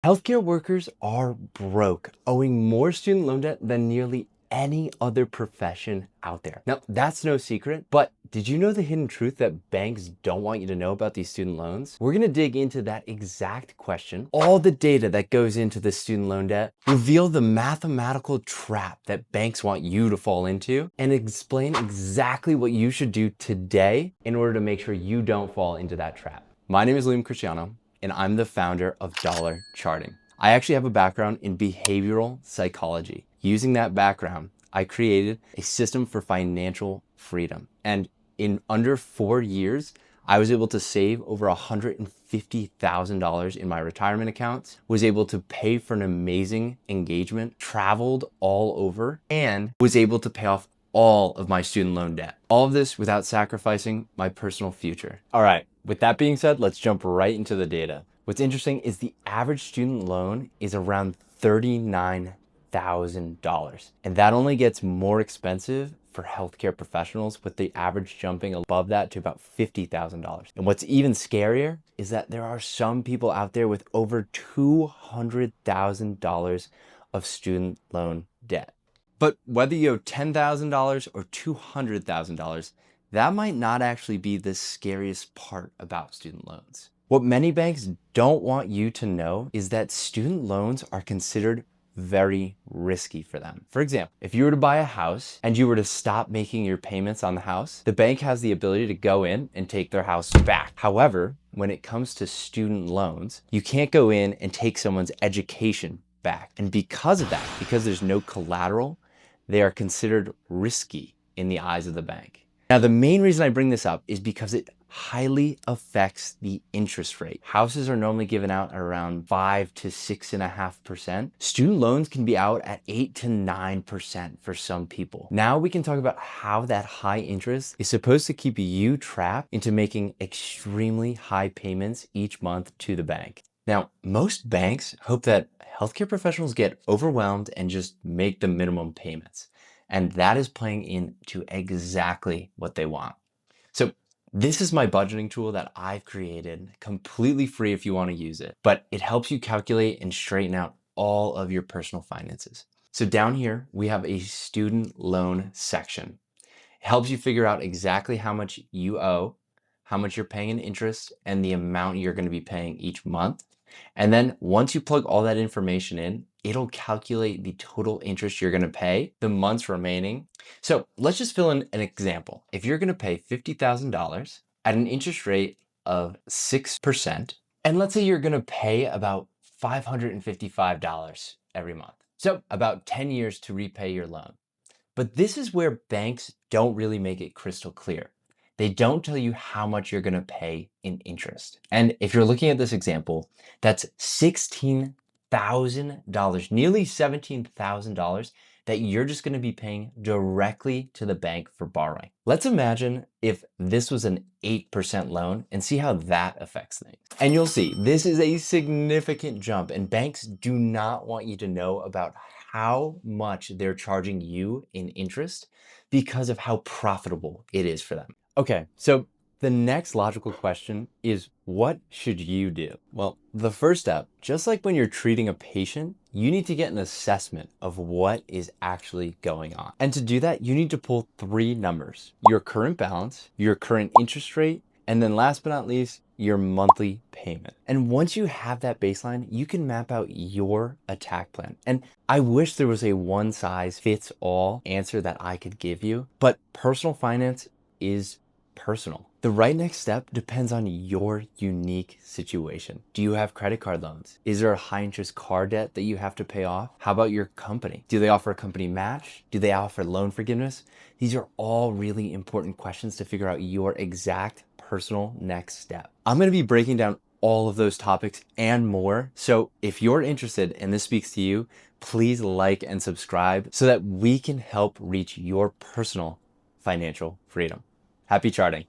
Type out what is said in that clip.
Healthcare workers are broke, owing more student loan debt than nearly any other profession out there. Now, that's no secret, but did you know the hidden truth that banks don't want you to know about these student loans? We're gonna dig into that exact question, all the data that goes into the student loan debt, reveal the mathematical trap that banks want you to fall into, and explain exactly what you should do today in order to make sure you don't fall into that trap. My name is Liam Cristiano, and I'm the founder of Dollar Charting. I actually have a background in behavioral psychology. Using that background, I created a system for financial freedom. And in under 4 years, I was able to save over $150,000 in my retirement accounts, was able to pay for an amazing engagement, traveled all over, and was able to pay off all of my student loan debt. All of this without sacrificing my personal future. All right, with that being said, let's jump right into the data. What's interesting is the average student loan is around $39,000. And that only gets more expensive for healthcare professionals, with the average jumping above that to about $50,000. And what's even scarier is that there are some people out there with over $200,000 of student loan debt. But whether you owe $10,000 or $200,000, that might not actually be the scariest part about student loans. What many banks don't want you to know is that student loans are considered very risky for them. For example, if you were to buy a house and you were to stop making your payments on the house, the bank has the ability to go in and take their house back. However, when it comes to student loans, you can't go in and take someone's education back. And because of that, because there's no collateral, they are considered risky in the eyes of the bank. Now, the main reason I bring this up is because it highly affects the interest rate. Houses are normally given out at around 5 to 6.5%. Student loans can be out at 8 to 9% for some people. Now we can talk about how that high interest is supposed to keep you trapped into making extremely high payments each month to the bank. Now, most banks hope that healthcare professionals get overwhelmed and just make the minimum payments. And that is playing into exactly what they want. So this is my budgeting tool that I've created, completely free if you want to use it, but it helps you calculate and straighten out all of your personal finances. So down here, we have a student loan section. It helps you figure out exactly how much you owe, how much you're paying in interest, and the amount you're going to be paying each month. And then once you plug all that information in, it'll calculate the total interest you're going to pay, the months remaining. So let's just fill in an example. If you're going to pay $50,000 at an interest rate of 6%, and let's say you're going to pay about $555 every month. So about 10 years to repay your loan. But this is where banks don't really make it crystal clear. They don't tell you how much you're going to pay in interest. And if you're looking at this example, that's $16,000, nearly $17,000 that you're just going to be paying directly to the bank for borrowing. Let's imagine if this was an 8% loan and see how that affects things. And you'll see this is a significant jump, and banks do not want you to know about how much they're charging you in interest because of how profitable it is for them. Okay, so the next logical question is, what should you do? Well, the first step, just like when you're treating a patient, you need to get an assessment of what is actually going on. And to do that, you need to pull 3 numbers: your current balance, your current interest rate, and then last but not least, your monthly payment. And once you have that baseline, you can map out your attack plan. And I wish there was a one size fits all answer that I could give you, but personal finance is personal. The right next step depends on your unique situation. Do you have credit card loans? Is there a high interest car debt that you have to pay off? How about your company? Do they offer a company match? Do they offer loan forgiveness? These are all really important questions to figure out your exact personal next step. I'm going to be breaking down all of those topics and more. So if you're interested and this speaks to you, please like and subscribe so that we can help reach your personal financial freedom. Happy charting.